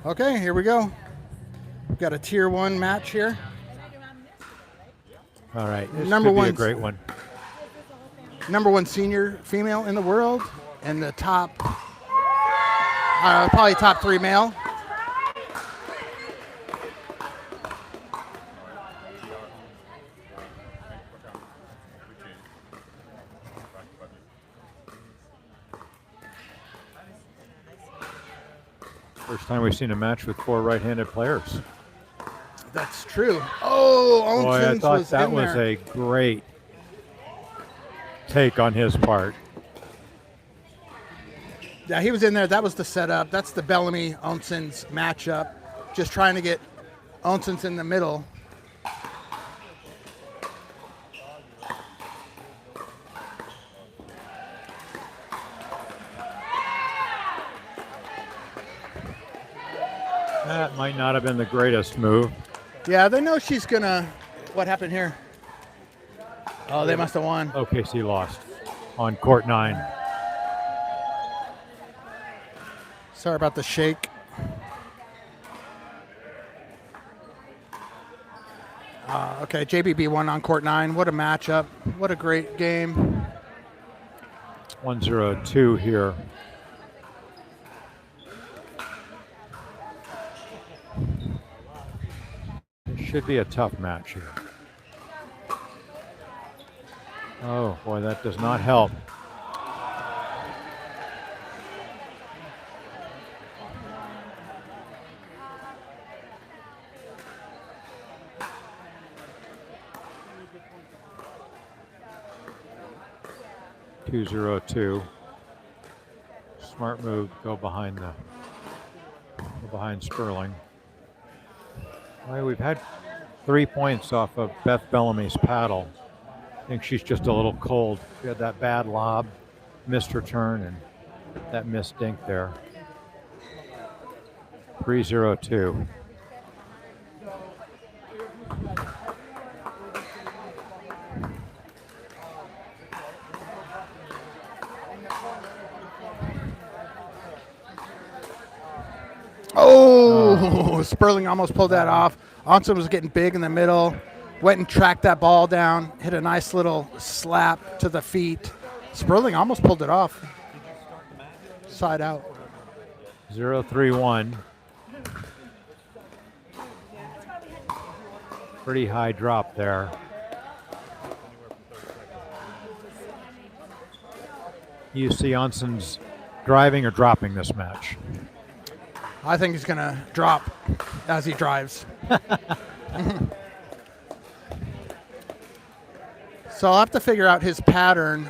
Okay, here we go. We've got a tier 1 match here. All right, this Number could be one- a great one. Number 1 senior female in the world, and the top, probably top 3 male. First time we've seen a match with 4 right-handed players. That's true. Oh, Boy, I Oncins thought was that in was there. a great take on his part. Yeah, he was in there. That was the setup. That's the Bellamy Oncins matchup. Just trying to get Oncins in the middle. That might not have been the greatest move. Yeah, they know she's gonna. What happened here? Oh, they must have won. OKC lost on court 9. Sorry about the shake. Okay, JBB won on court 9. What a matchup. What a great game. 1-0-2 here. It should be a tough match here. Oh, boy, that does not help. Two 2-0-2. Smart move. Go behind Sperling. Well, we've had 3 points off of Beth Bellamy's paddle. I think she's just a little cold. She had that bad lob, missed her turn, and that missed dink there. 3-0-2. Oh, Sperling almost pulled that off. Oncins was getting big in the middle. Went and tracked that ball down. Hit a nice little slap to the feet. Sperling almost pulled it off. Side out. 0-3-1. Pretty high drop there. You see Oncins driving or dropping this match? I think he's going to drop as he drives. So I'll have to figure out his pattern.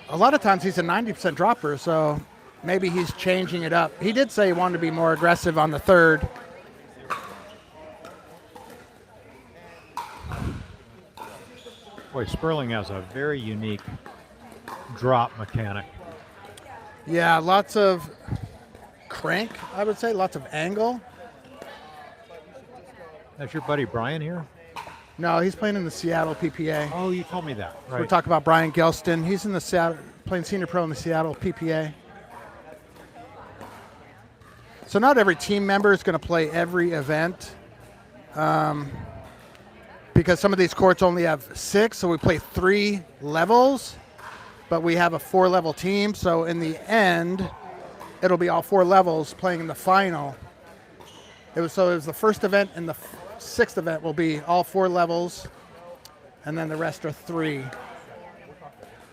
A lot of times he's a 90% dropper, so maybe he's changing it up. He did say he wanted to be more aggressive on the third. Boy, Sperling has a very unique drop mechanic. Yeah, lots of crank, I would say, lots of angle. That's your buddy Brian here? No, he's playing in the Seattle PPA. Oh, you told me that. Right. We're talking about Brian Gelston. He's in the Seattle, playing senior pro in the Seattle PPA. So not every team member is going to play every event, because some of these courts only have 6, so we play 3 levels, but we have a 4-level team. So in the end, it'll be all 4 levels playing in the final. It was the first event and the 6th event will be all 4 levels, and then the rest are 3.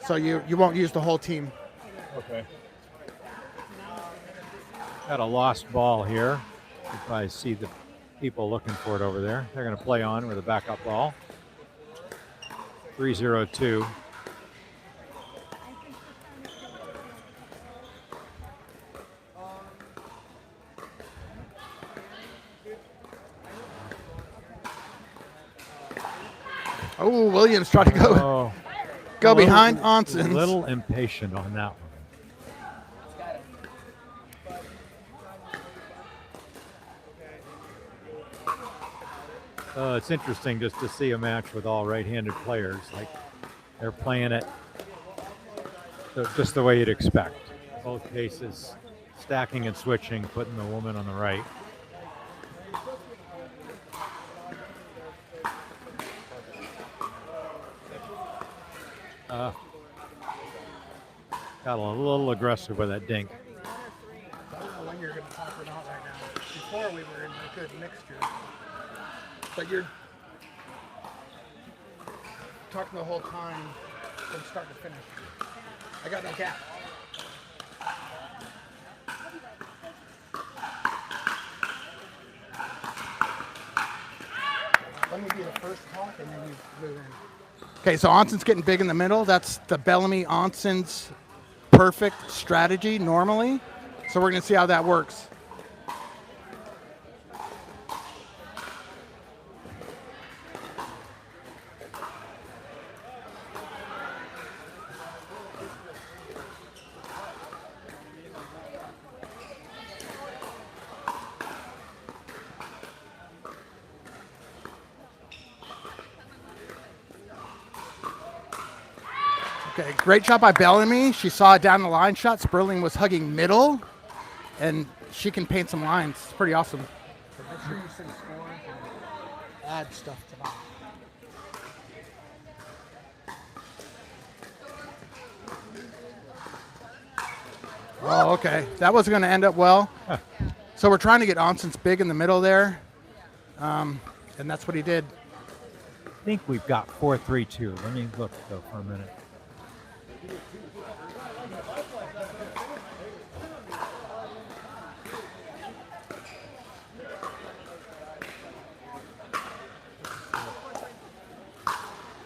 So you won't use the whole team. Okay. Got a lost ball here. You probably see the people looking for it over there. They're going to play on with a backup ball. 3-0-2. Oh, Williams trying to go behind Oncins. A little impatient on that one. It's interesting just to see a match with all right-handed players. Like they're playing it just the way you'd expect. Both cases stacking and switching, putting the woman on the right. Got a little aggressive with that dink. I don't know when you're going to talk or not right now. Before we were in a good mixture. But you're talking the whole time from start to finish. I got no gap. Let me be the first talk and then you move in. Okay, so Oncins getting big in the middle. That's the Bellamy Oncins perfect strategy normally. So we're going to see how that works. Okay, great shot by Bellamy. She saw a down the line shot. Sperling was hugging middle, and she can paint some lines. It's pretty awesome. So make sure you send scores and add stuff to that. Oh, okay. That wasn't going to end up well. So we're trying to get Oncins big in the middle there, and that's what he did. I think we've got 4-3-2. Let me look though for a minute.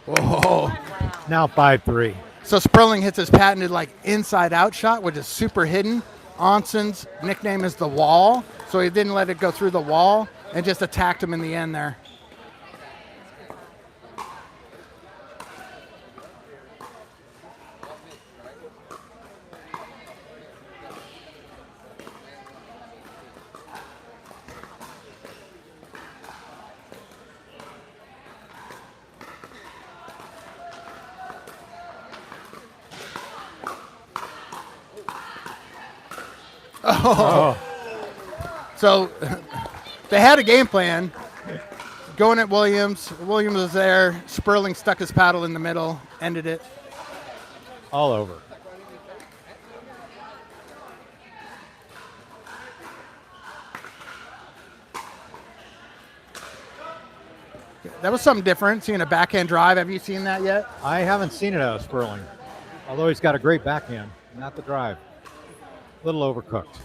Whoa. Now 5-3. So Sperling hits his patented like inside out shot, which is super hidden. Oncin's nickname is the wall, so he didn't let it go through the wall and just attacked him in the end there. Oh. So they had a game plan going at Williams. Williams was there. Sperling stuck his paddle in the middle, ended it. All over. That was something different, seeing a backhand drive. Have you seen that yet? I haven't seen it out of Sperling, although he's got a great backhand, not the drive. A little overcooked.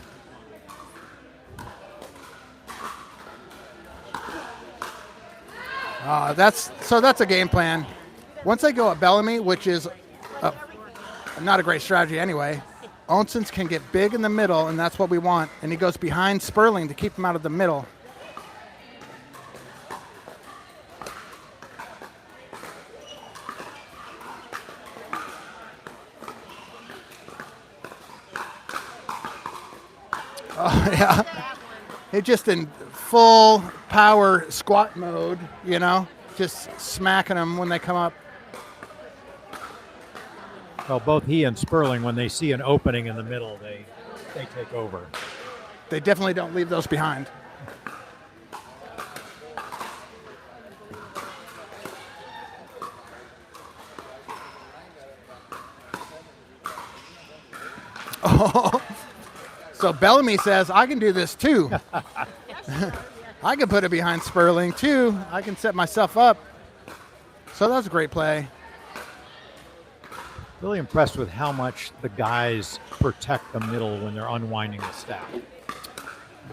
That's a game plan. Once they go at Bellamy, which is not a great strategy anyway, Oncins can get big in the middle, and that's what we want. And he goes behind Sperling to keep him out of the middle. Oh, yeah. He just in full power squat mode, you know, just smacking them when they come up. Well, both he and Sperling, when they see an opening in the middle, they take over. They definitely don't leave those behind. Oh. So Bellamy says, I can do this too. I can put it behind Sperling too. I can set myself up. So that was a great play. Really impressed with how much the guys protect the middle when they're unwinding the stack.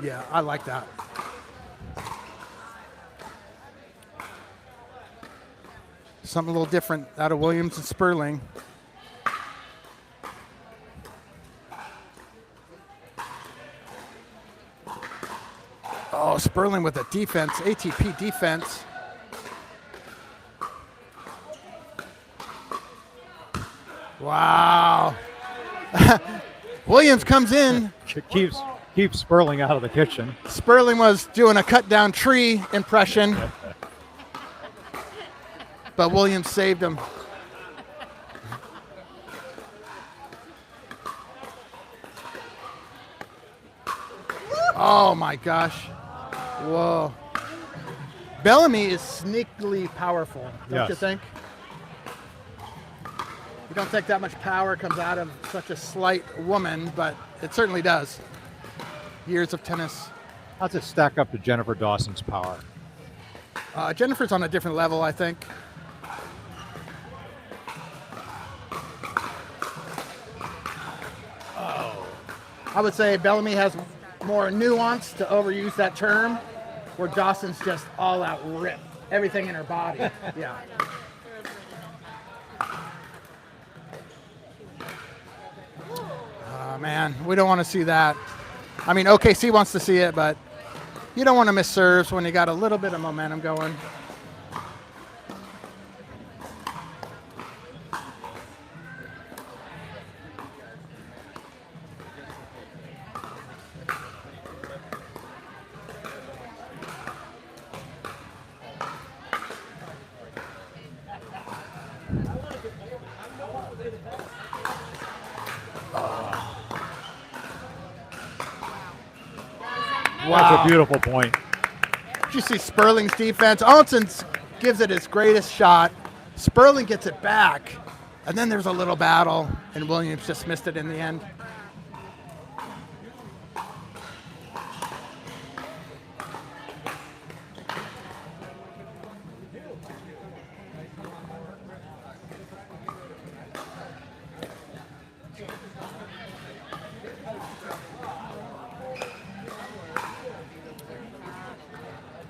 Yeah, I like that. Something a little different out of Williams and Sperling. Oh, Sperling with a defense, ATP defense. Wow. Williams comes in. Keeps Sperling out of the kitchen. Sperling was doing a cut down tree impression, but Williams saved him. Oh my gosh. Whoa. Bellamy is sneakily powerful, don't you Yes. think? You don't think that much power comes out of such a slight woman, but it certainly does. Years of tennis. How's it stack up to Jennifer Dawson's power? Jennifer's on a different level, I think. I would say Bellamy has more nuance, to overuse that term, where Dawson's just all out ripped. Everything in her body. Yeah. Oh, man, we don't want to see that. I mean, OKC wants to see it, but you don't want to miss serves when you got a little bit of momentum going. That's a beautiful point. Did you see Sperling's defense? Oncins gives it his greatest shot. Sperling gets it back. And then there's a little battle, and Williams just missed it in the end.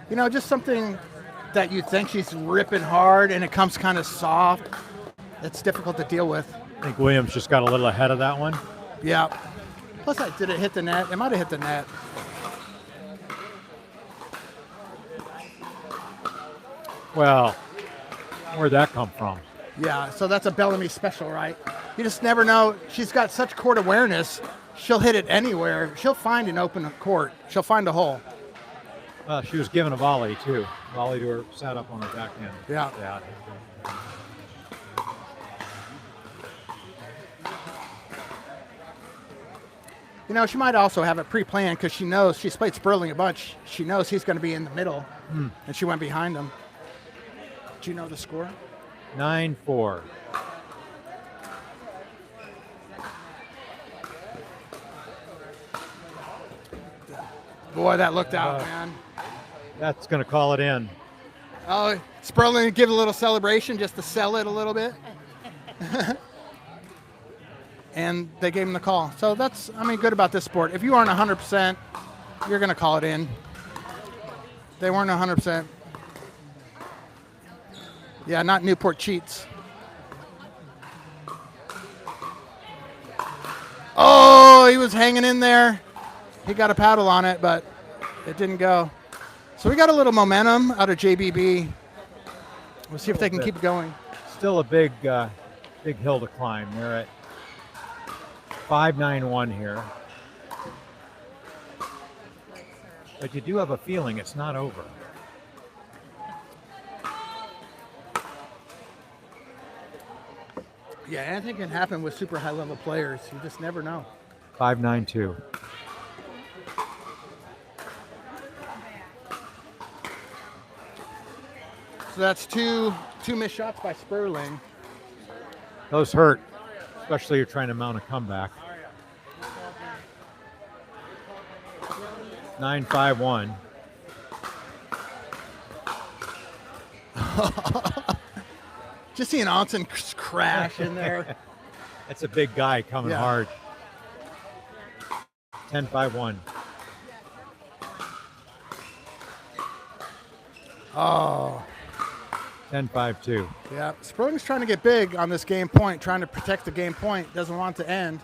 You know, just something that you think she's ripping hard and it comes kind of soft. It's difficult to deal with. I think Williams just got a little ahead of that one. Yeah. Plus, did it hit the net? It might have hit the net. Well, where'd that come from? Yeah, so that's a Bellamy special, right? You just never know. She's got such court awareness. She'll hit it anywhere. She'll find an open court. She'll find a hole. She was given a volley, too. Volley to her, sat up on her backhand. Yeah. You know, she might also have it pre-planned because she knows she's played Sperling a bunch. She knows he's going to be in the middle, and she went behind him. Do you know the score? 9-4. Boy, that looked out, man. That's going to call it in. Oh, Sperling give a little celebration just to sell it a little bit. And they gave him the call. So that's, I mean, good about this sport. If you aren't 100%, you're going to call it in. They weren't 100%. Yeah, not Newport cheats. Oh, he was hanging in there. He got a paddle on it, but it didn't go. So we got a little momentum out of JBB. We'll see if they can keep it going. Still a big hill to climb. They're at 5-9-1 here. But you do have a feeling it's not over. Yeah, anything can happen with super high-level players. You just never know. 5-9-2. So that's two missed shots by Sperling. Those hurt, especially you're trying to mount a comeback. 9-5-1. Just seeing Oncins crash in there. That's a big guy coming hard. 10-5-1. Oh. 10-5-2. Yeah, Sperling's trying to get big on this game point, trying to protect the game point. Doesn't want it to end.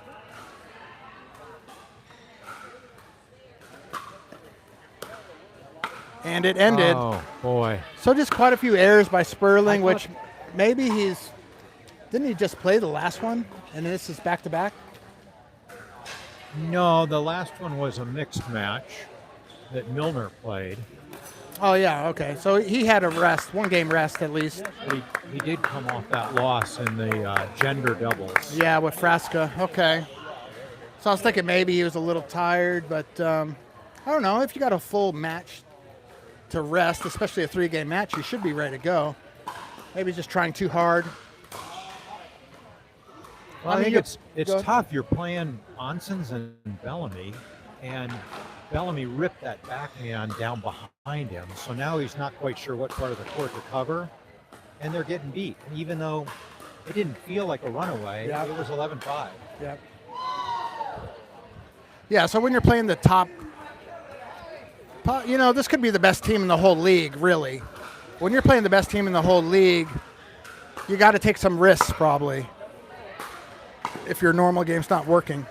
And it ended. Oh, boy. So just quite a few errors by Sperling, which maybe didn't he just play the last one? And this is back-to-back? No, the last one was a mixed match that Milner played. Oh, yeah, okay. So he had a rest, one game rest at least. He did come off that loss in the gender doubles. Yeah, with Frasca. Okay. So I was thinking maybe he was a little tired, but I don't know. If you got a full match to rest, especially a 3-game match, you should be ready to go. Maybe just trying too hard. Well, I think it's go tough. You're playing Oncins and Bellamy, and Bellamy ripped that backhand down behind him. So now he's not quite sure what part of the court to cover, and they're getting beat. And even though it didn't feel like a runaway, Yeah. it was 11-5. Yeah. Yeah, so when you're playing the top, this could be the best team in the whole league, really. When you're playing the best team in the whole league, you got to take some risks, probably, if your normal game's not working.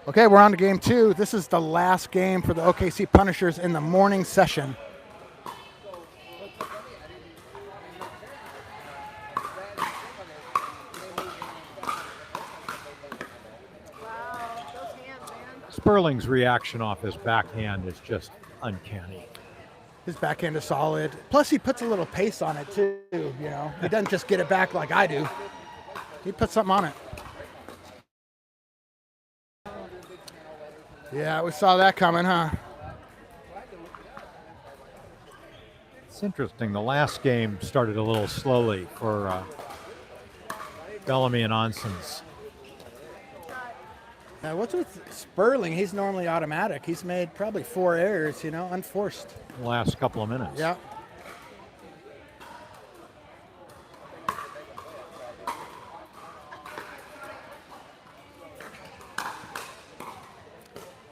Okay, we're on to game 2. This is the last game for the OKC Punishers in the morning session. Sperling's reaction off his backhand is just uncanny. His backhand is solid. Plus, he puts a little pace on it, too, He doesn't just get it back like I do. He puts something on it. Yeah, we saw that coming, huh? It's interesting. The last game started a little slowly for Bellamy and Oncins. Now, what's with Sperling? He's normally automatic. He's made probably 4 errors, unforced. The last couple of minutes. Yeah.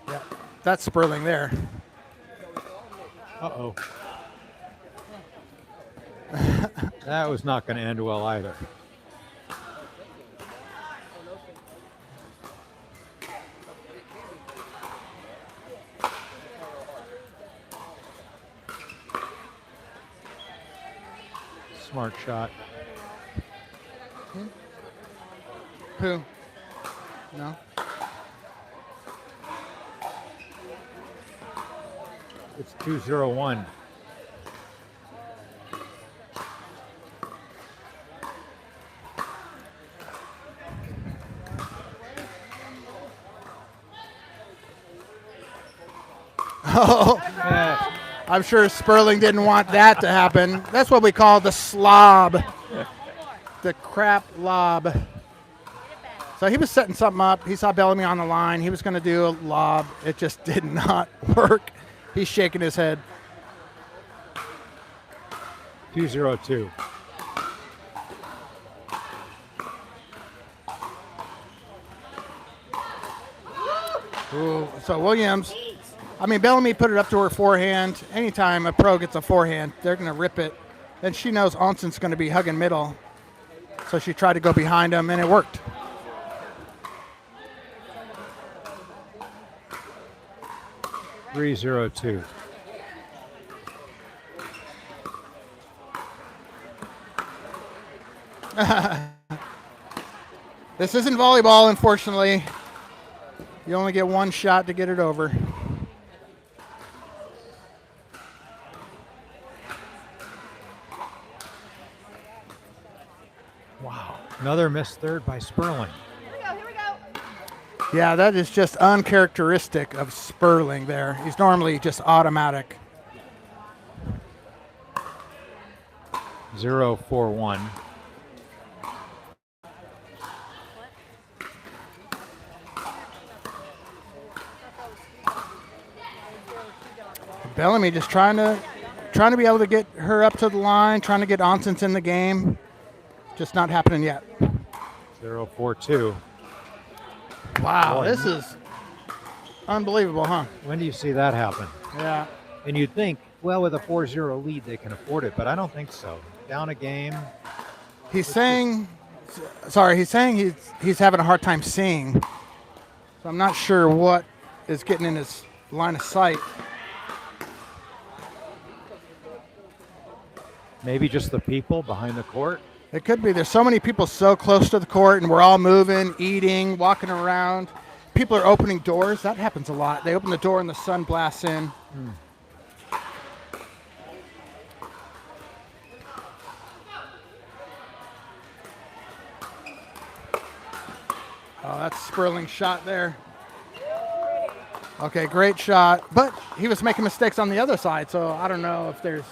Yeah, that's Sperling there. Uh-oh. That was not going to end well either. Smart shot. Who? No. It's 2-0-1. Oh, Yeah. I'm sure Sperling didn't want that to happen. That's what we call the slob. The crap lob. So he was setting something up. He saw Bellamy on the line. He was going to do a lob. It just did not work. He's shaking his head. 2-0-2. Ooh, so Williams, Bellamy put it up to her forehand. Anytime a pro gets a forehand, they're going to rip it. And she knows Oncins going to be hugging middle. So she tried to go behind him, and it worked. Three 0-2. This isn't volleyball, unfortunately. You only get one shot to get it over. Wow. Another missed third by Sperling. Here we go. Yeah, that is just uncharacteristic of Sperling there. He's normally just automatic. 0-4-1. Bellamy just trying to be able to get her up to the line, trying to get Oncins in the game. Just not happening yet. 0-4-2. Wow, Boy. this is unbelievable, huh? When do you see that happen? Yeah. And you'd think, well, with a 4-0 lead, they can afford it, but I don't think so. Down a game. He's saying he's having a hard time seeing. So I'm not sure what is getting in his line of sight. Maybe just the people behind the court. It could be. There's so many people so close to the court, and we're all moving, eating, walking around. People are opening doors. That happens a lot. They open the door and the sun blasts in. Oh, that's Sperling's shot there. Okay, great shot. But he was making mistakes on the other side, so I don't know if there's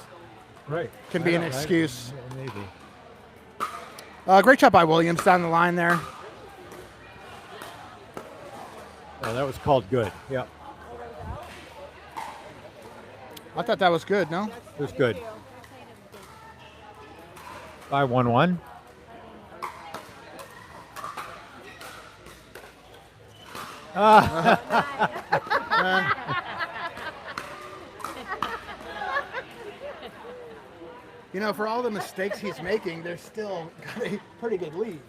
can be an excuse. Maybe. Great shot by Williams down the line there. Oh, that was called good. Yeah, I thought that was good, no? it was good. 5-1-1. You know, for all the mistakes he's making, they're still got a pretty good lead.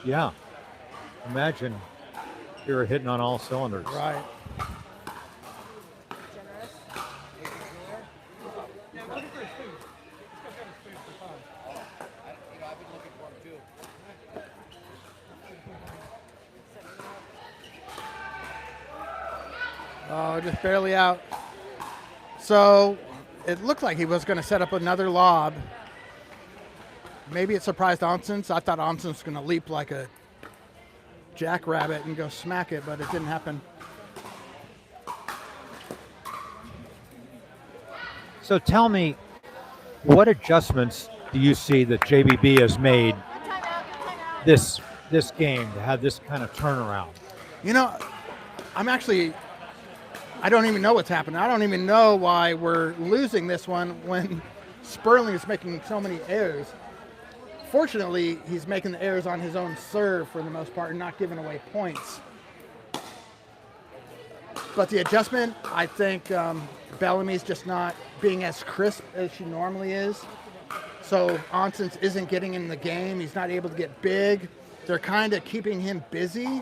Yeah. Imagine you were hitting on all cylinders. Right. Oh, just barely out. So it looked like he was going to set up another lob. Maybe it surprised Oncins. I thought Oncins was going to leap like a jackrabbit and go smack it, but it didn't happen. So tell me, what adjustments do you see that JBB has made this game to have this kind of turnaround? You know, I don't even know what's happening. I don't even know why we're losing this one when Sperling is making so many errors. Fortunately, he's making the errors on his own serve for the most part and not giving away points. But the adjustment, I think Bellamy's just not being as crisp as she normally is. So Oncins isn't getting in the game. He's not able to get big. They're kind of keeping him busy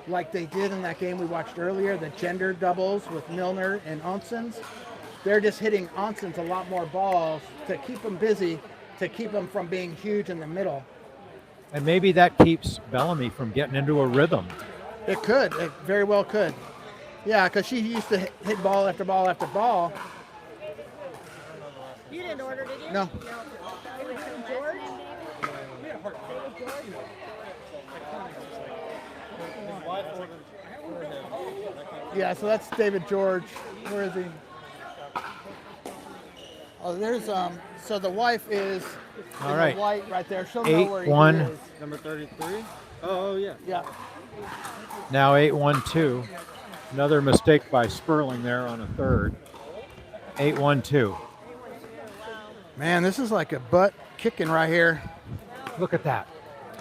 like they did in that game we watched earlier, the gender doubles with Milner and Oncins. They're just hitting Oncins a lot more balls to keep him busy, to keep him from being huge in the middle. And maybe that keeps Bellamy from getting into a rhythm. It could. It very well could. Yeah, because she used to hit ball after ball after ball. You didn't order, did you? No. It was from George? Yeah, so that's David George. Where is he? Oh, there's so the wife is All in right. the white right there. She'll know where he 8-1. is. Number 33? Oh, yeah. Yeah. Now 8-1-2. Another mistake by Sperling there on a third. 8-1-2. Man, this is like a butt kicking right here. Look at that.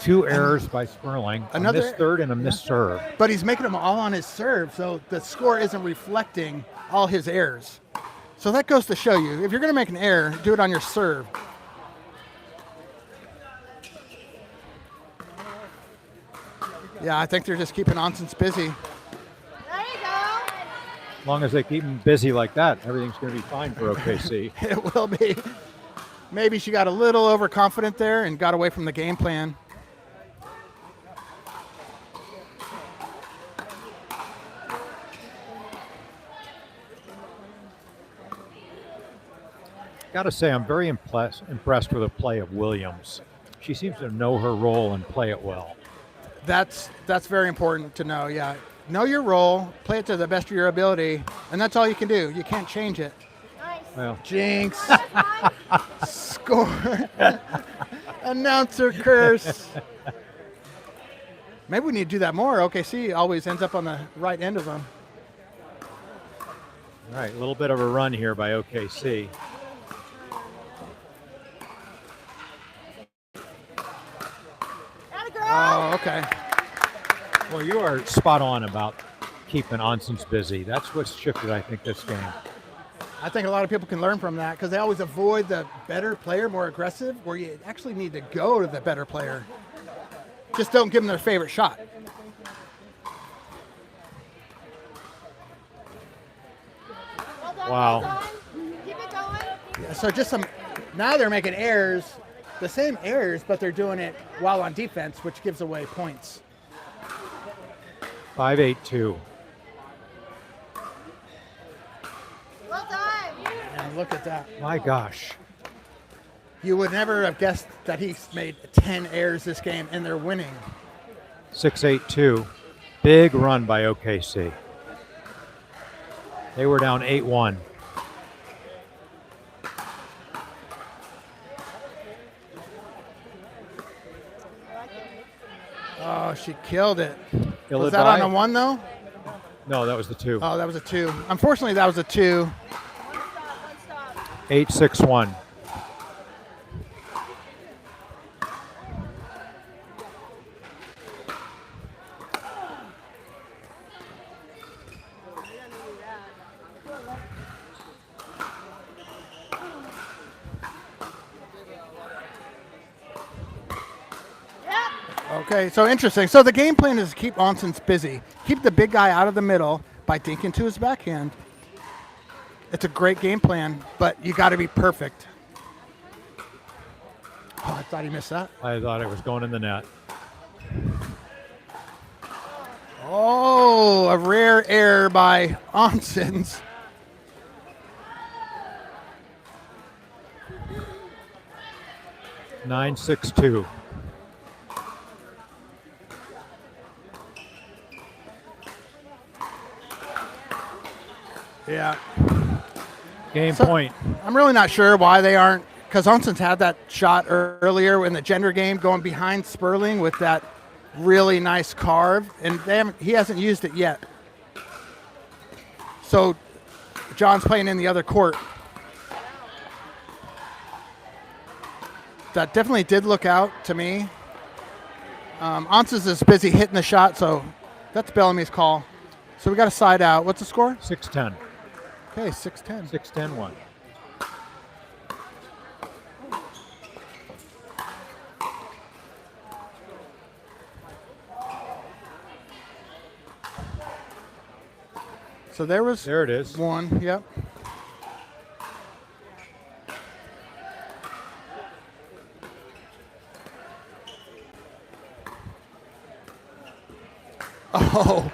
2 errors by Sperling. Another- a missed third and a missed serve. But he's making them all on his serve, so the score isn't reflecting all his errors. So that goes to show you, if you're going to make an error, do it on your serve. Yeah, I think they're just keeping Oncins busy. There you go. As long as they keep him busy like that, everything's going to be fine for OKC. It will be. Maybe she got a little overconfident there and got away from the game plan. Got to say, I'm very impressed with the play of Williams. She seems to know her role and play it well. That's very important to know, yeah. Know your role, play it to the best of your ability, and that's all you can do. You can't change it. Nice. Well, Jinx. Score. Announcer curse. Maybe we need to do that more. OKC always ends up on the right end of them. all right, a little bit of a run here by OKC. Atta girl. Oh, okay. Well, you are spot on about keeping Oncins busy. That's what's shifted, I think, this game. I think a lot of people can learn from that because they always avoid the better player, more aggressive, where you actually need to go to the better player. Just don't give them their favorite shot. Well done, Wow. well done. Keep it going. Yeah, so just some, now they're making errors, the same errors, but they're doing it while on defense, which gives away points. 5-8-2. Well done. And look at that. My gosh. You would never have guessed that he's made 10 errors this game and they're winning. 6-8-2. Big run by OKC. They were down 8-1. Oh, she killed it. Illidai? Was that on a 1 though? No, that was the 2. Oh, that was a 2. Unfortunately, that was a 2. One stop. 8-6-1. Okay, so interesting. So the game plan is to keep Oncins busy. Keep the big guy out of the middle by dinking to his backhand. It's a great game plan, but you got to be perfect. Oh, I thought he missed that. I thought it was going in the net. Oh, a rare error by Oncins. Nine, 6-2. Yeah. Game So- point. I'm really not sure why they aren't, because Oncins had that shot earlier in the gender game going behind Sperling with that really nice carve, and he hasn't used it yet. So John's playing in the other court. That definitely did look out to me. Oncins is busy hitting the shot, so that's Bellamy's call. So we got a side out. What's the score? 6-10. Okay, 6-10. 6-10-1. So there was There it is. one. Yep. Oh,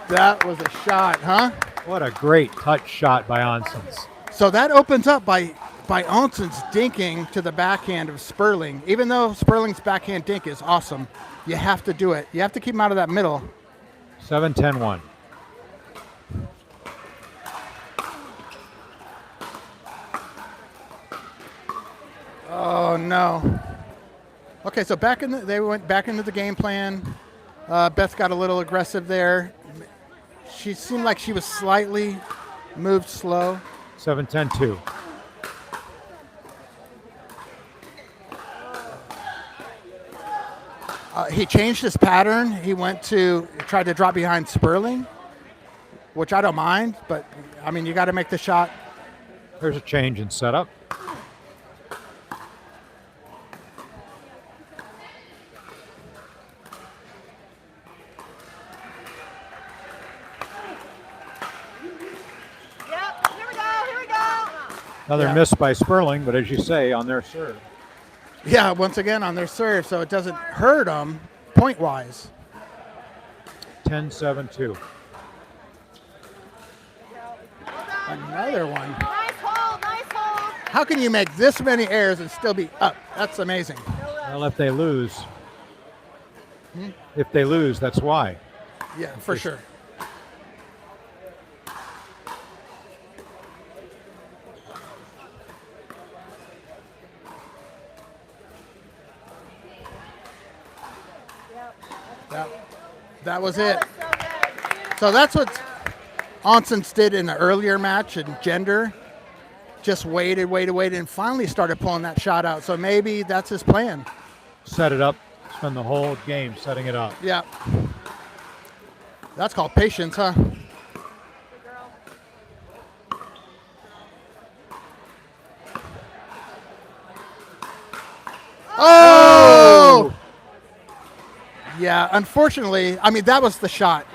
that was a shot, huh? What a great touch shot by Oncins. So that opens up by Oncins dinking to the backhand of Sperling. Even though Sperling's backhand dink is awesome, you have to do it. You have to keep him out of that middle. 7-10-1. Oh no. Okay, so they went back into the game plan. Beth got a little aggressive there. She seemed like she was slightly moved slow. 7-10-2. He changed his pattern. He tried to drop behind Sperling, which I don't mind, but I mean, you got to make the shot. There's a change in setup. Yep. Here we go. Here we go. Another Yeah. miss by Sperling, but as you say, on their serve. Yeah, once again on their serve, so it doesn't hurt them point-wise. 10-7-2. Another one. Nice hold. Nice hold. How can you make this many errors and still be up? That's amazing. Well, if they lose, that's why. Yeah, for sure. That was it. So good. So that's what Oncins did in the earlier match in gender. Just waited, and finally started pulling that shot out. So maybe that's his plan. Set it up. Spend the whole game setting it up. Yeah. That's called patience, huh? Good girl. Oh! Yeah, unfortunately, I mean, that was the shot.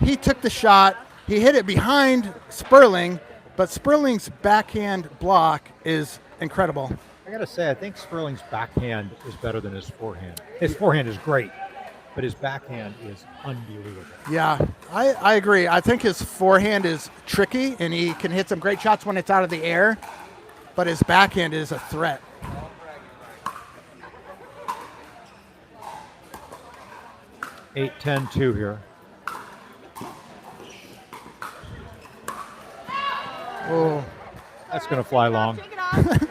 He took the shot. He hit it behind Sperling, but Sperling's backhand block is incredible. I got to say, I think Sperling's backhand is better than his forehand. His forehand is great, but his backhand is unbelievable. Yeah, I agree. I think his forehand is tricky, and he can hit some great shots when it's out of the air, but his backhand is a threat. Eight, 10, 2 here. Oh, That's going to fly long. Shake it off.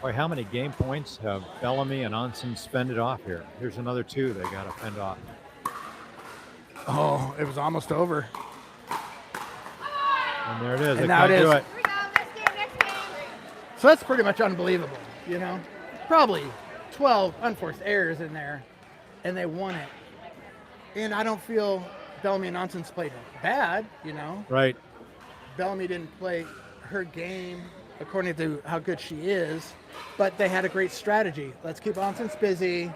Boy, how many game points have Bellamy and Oncins fended off here? Here's another 2 they got to fend off. oh, it was almost over. And there it is. And They now can't it do is. it. Here we go. Next game. Next game. So that's pretty much unbelievable, you know? Probably 12 unforced errors in there, and they won it. And I don't feel Bellamy and Oncins played bad, you know? Right. Bellamy didn't play her game according to how good she is, but they had a great strategy. Let's keep Oncins busy,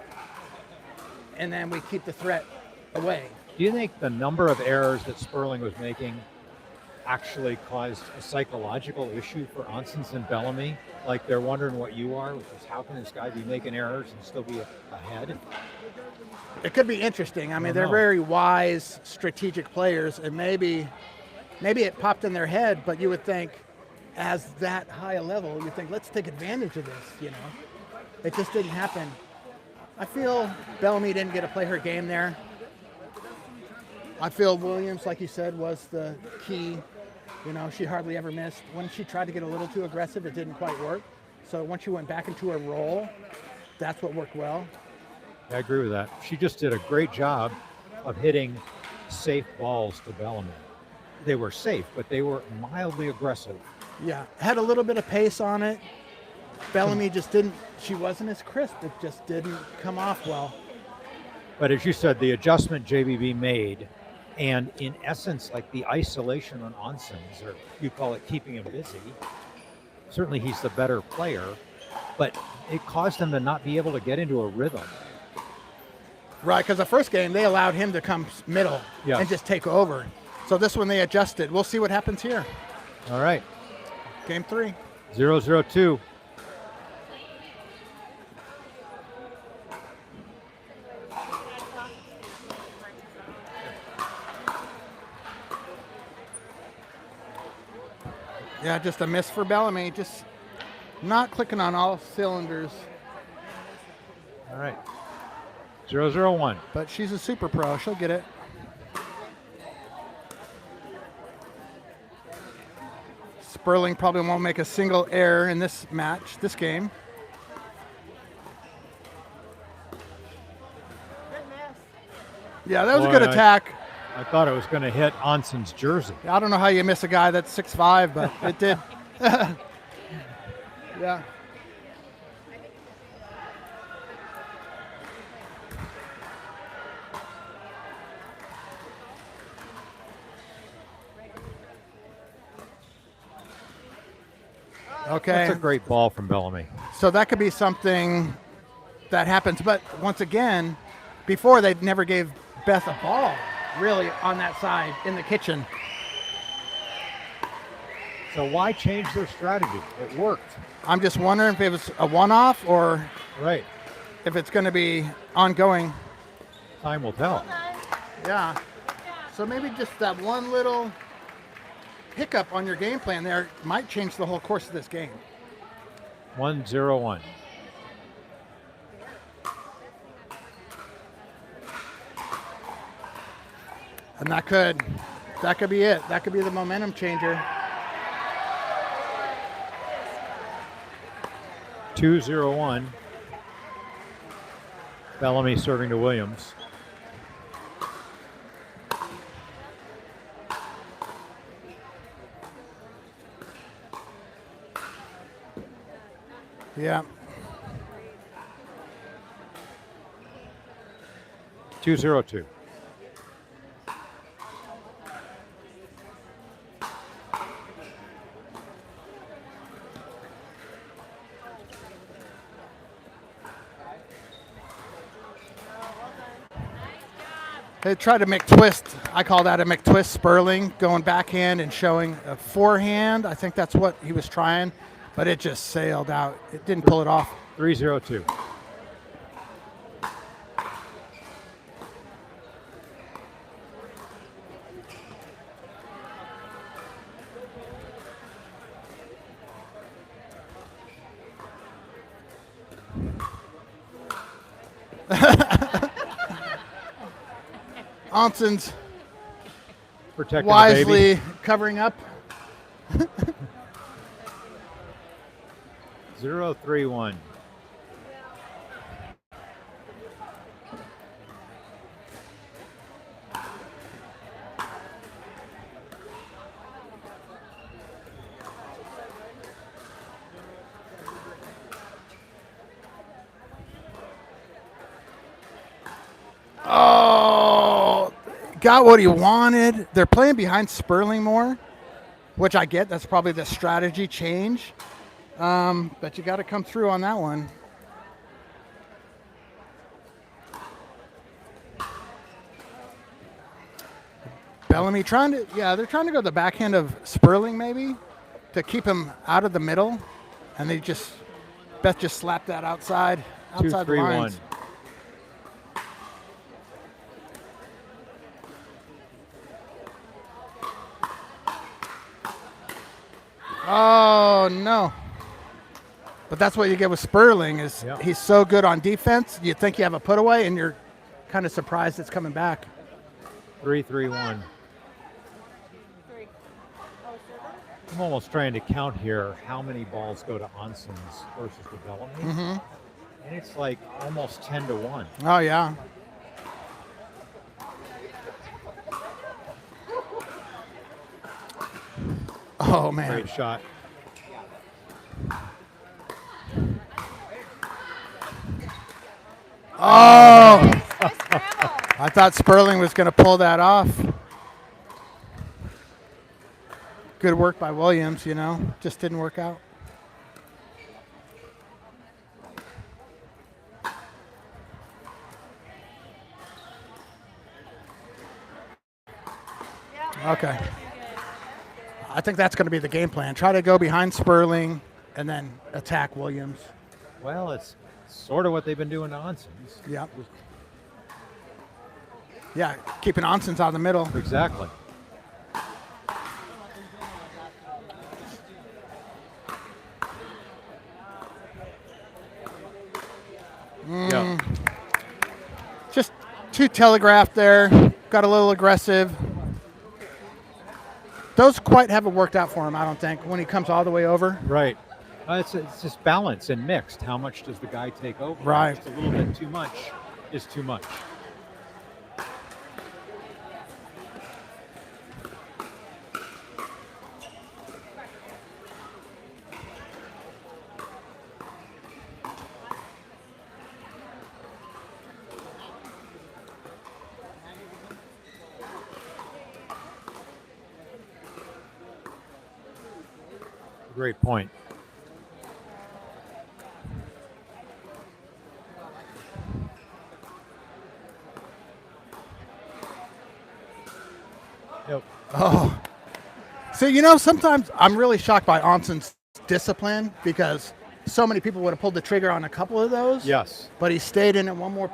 and then we keep the threat away. Do you think the number of errors that Sperling was making actually caused a psychological issue for Oncins and Bellamy? Like they're wondering what you are, which is how can this guy be making errors and still be ahead? It could be interesting. I mean, don't they're know. very wise, strategic players, and maybe it popped in their head, but you would think, as that high a level, you think, let's take advantage of this, you know? It just didn't happen. I feel Bellamy didn't get to play her game there. I feel Williams, like you said, was the key. You know, she hardly ever missed. When she tried to get a little too aggressive, it didn't quite work. So once she went back into her role, that's what worked well. I agree with that. She just did a great job of hitting safe balls to Bellamy. They were safe, but they were mildly aggressive. Yeah, had a little bit of pace on it. Bellamy just didn't, she wasn't as crisp. It just didn't come off well. But as you said, the adjustment JBB made, and in essence, like the isolation on Oncins, or you call it keeping him busy, certainly he's the better player, but it caused them to not be able to get into a rhythm. Right, because the first game, they allowed him to come middle Yes. and just take over. So this one, they adjusted. We'll see what happens here. All right, Game 3. 0-0-2. Yeah, just a miss for Bellamy. Just not clicking on all cylinders. All right, 0-0-1. But she's a super pro. She'll get it. Sperling probably won't make a single error in this match, this game. Good miss. Yeah, that was a Boy, good attack. I thought it was going to hit Oncin's jersey. I don't know how you miss a guy that's 6'5", but it did. Yeah. Okay. That's a great ball from Bellamy. So that could be something that happens. But once again, before they never gave Beth a ball, really, on that side in the kitchen. So why change their strategy? It worked. I'm just wondering if it was a one-off or Right. if it's going to be ongoing. Time will tell. Yeah. So maybe just that one little hiccup on your game plan there might change the whole course of this game. 1-0-1. And that could be it. That could be the momentum changer. 2-0-1. Bellamy serving to Williams. Yeah. 2-0-2. They tried to McTwist. I call that a McTwist Sperling, going backhand and showing a forehand. I think that's what he was trying, but it just sailed out. It didn't pull it off. 3-0-2. Oncins Protecting the wisely baby. covering up. 0-3-1. Oh, got what he wanted. They're playing behind Sperling more, which I get. That's probably the strategy change. But you got to come through on that one. Bellamy they're trying to go the backhand of Sperling maybe to keep him out of the middle. And Beth just slapped that outside the 2-3-1. lines. Oh, no. But that's what you get with Sperling is he's so good on defense. You think you have a put away, and you're kind of surprised it's coming back. 3-3-1. I'm almost trying to count here how many balls go to Oncins versus the Bellamy. Mm-hmm. And it's like almost 10-1. Oh, yeah. Oh, man. Great shot. Oh! Nice scramble. I thought Sperling was going to pull that off. Good work by Williams, just didn't work out. Okay. I think that's going to be the game plan. Try to go behind Sperling and then attack Williams. Well, it's sort of what they've been doing to Oncins. Yep. Yeah, keeping Oncins out of the middle. Exactly. Yeah. Just too telegraphed there. Got a little aggressive. Those quite haven't worked out for him, I don't think, when he comes all the way over. Right. It's just balance and mixed. How much does the guy take over? Right. Just a little bit too much is too much. Great point. Yep. Oh. See, sometimes I'm really shocked by Oncin's discipline because so many people would have pulled the trigger on a couple of those. Yes. But he stayed in at one more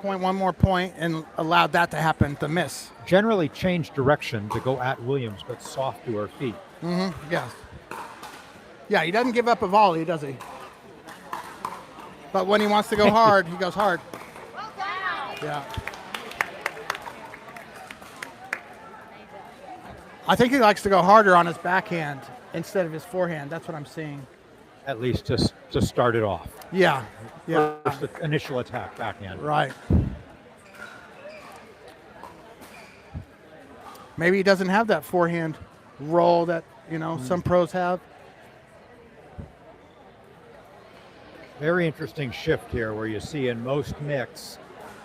point, and allowed that to happen, to miss. Generally changed direction to go at Williams, but soft to her feet. Mm-hmm. Yes. Yeah, he doesn't give up a volley, does he? But when he wants to go hard, he goes hard. Well done. Yeah. I think he likes to go harder on his backhand instead of his forehand. That's what I'm seeing. At least to start it off. Yeah. Yeah. First the initial attack, backhand. Right. Maybe he doesn't have that forehand roll that, some pros have. Very interesting shift here where you see in most mix,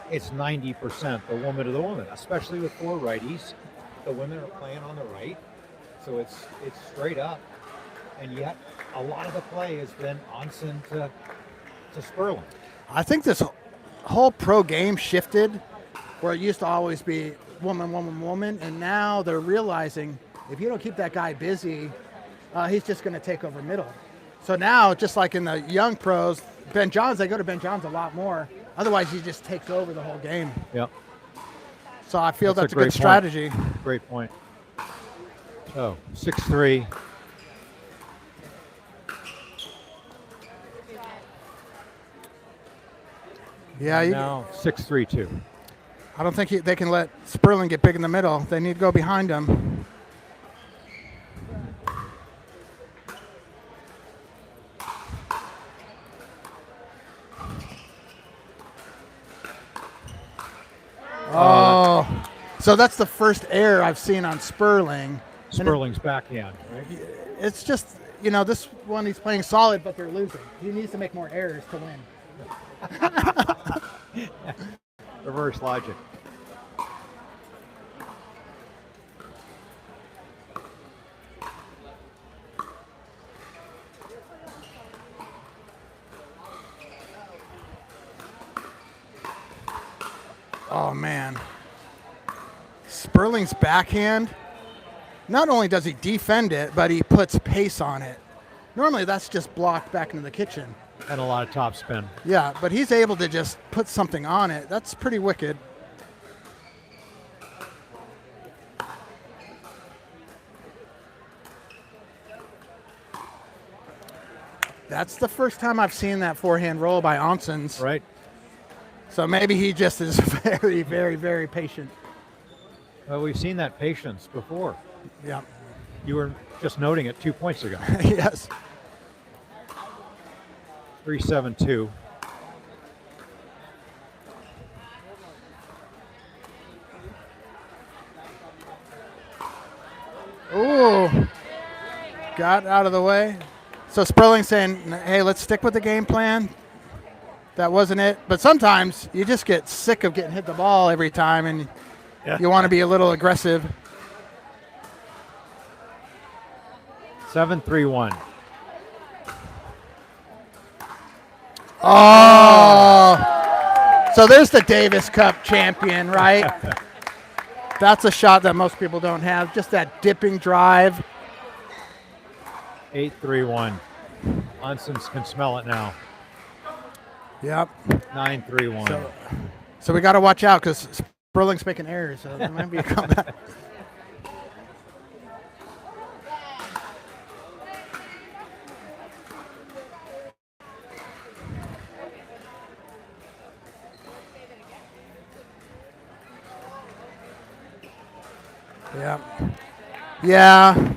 it's 90% the woman to the woman, especially with four righties. The women are playing on the right, so it's straight up. And yet, a lot of the play has been Oncin to Sperling. I think this whole pro game shifted where it used to always be woman, woman, woman, and now they're realizing if you don't keep that guy busy, he's just going to take over middle. So now, just like in the young pros, Ben Johns, they go to Ben Johns a lot more. Otherwise, he just takes over the whole game. Yep. So I feel that's a good great strategy. Point. Great point. So 6-3. Yeah, Now 6-3-2. I don't think they can let Sperling get big in the middle. They need to go behind him. Oh, so that's the first error I've seen on Sperling. Sperling's backhand, right? It's just, this one he's playing solid, but they're losing. He needs to make more errors to win. Reverse logic. Oh, man. Sperling's backhand, not only does he defend it, but he puts pace on it. Normally that's just blocked back into the kitchen. And a lot of top spin. Yeah, but he's able to just put something on it. That's pretty wicked. That's the first time I've seen that forehand roll by Oncins. Right. So maybe he just is very, very, very patient. Well, we've seen that patience before. Yeah. You were just noting it 2 points ago. Yes. 3-7-2. Ooh. Got out of the way. So Sperling saying, hey, let's stick with the game plan. That wasn't it. But sometimes you just get sick of getting hit the ball every time, and you want to be a little aggressive. 7-3-1. Oh. So there's the Davis Cup champion, right? That's a shot that most people don't have. Just that dipping drive. 8-3-1. Oncins can smell it now. Yep. 9-3-1. So we got to watch out because Sperling's making errors, so there might be a comeback. Yeah.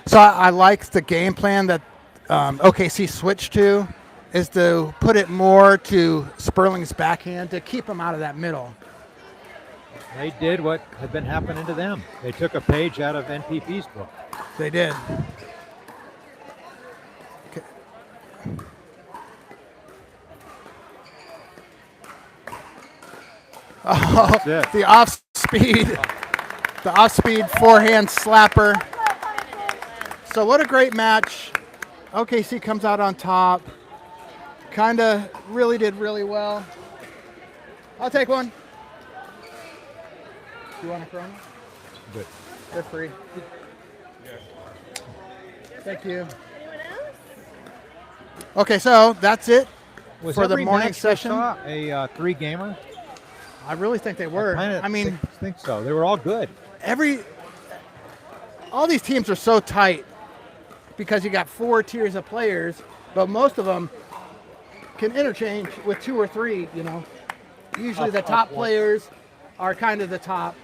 So I like the game plan that OKC switched to, is to put it more to Sperling's backhand to keep him out of that middle. They did what had been happening to them. They took a page out of NPP's book. They did. Okay. Oh, That's it. the off-speed forehand slapper. So what a great match. OKC comes out on top. Kind of really did really well. I'll take one. You want a Corona? Good. They're free. Thank you. Okay, so that's it Was for the every morning match session. a three-gamer? I really think they were. I mean, think so. They were all good. all these teams are so tight because you got 4 tiers of players, but most of them can interchange with 2 or 3, Usually the top players are kind of the top,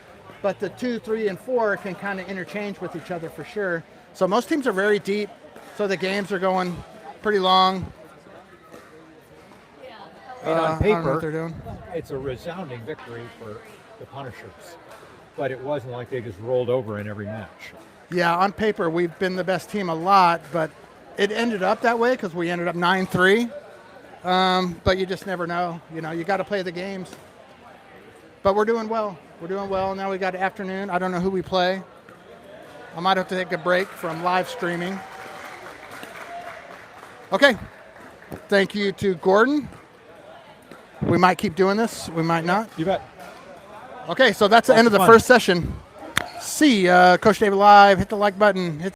but the 2, 3, and 4 can kind of interchange with each other for sure. So most teams are very deep, so the games are going pretty long. And on I don't know paper, what they're doing. it's a resounding victory for the Punishers, but it wasn't like they just rolled over in every match. Yeah, on paper, we've been the best team a lot, but it ended up that way because we ended up 9-3. But you just never know. You got to play the games. But we're doing well. We're doing well. Now we got afternoon. I don't know who we play. I might have to take a break from live streaming. Okay. Thank you to Gordon. We might keep doing this. We might not. You bet. Okay, so that's the end of the fun. first session. See Coach David Live. Hit the like button. Hit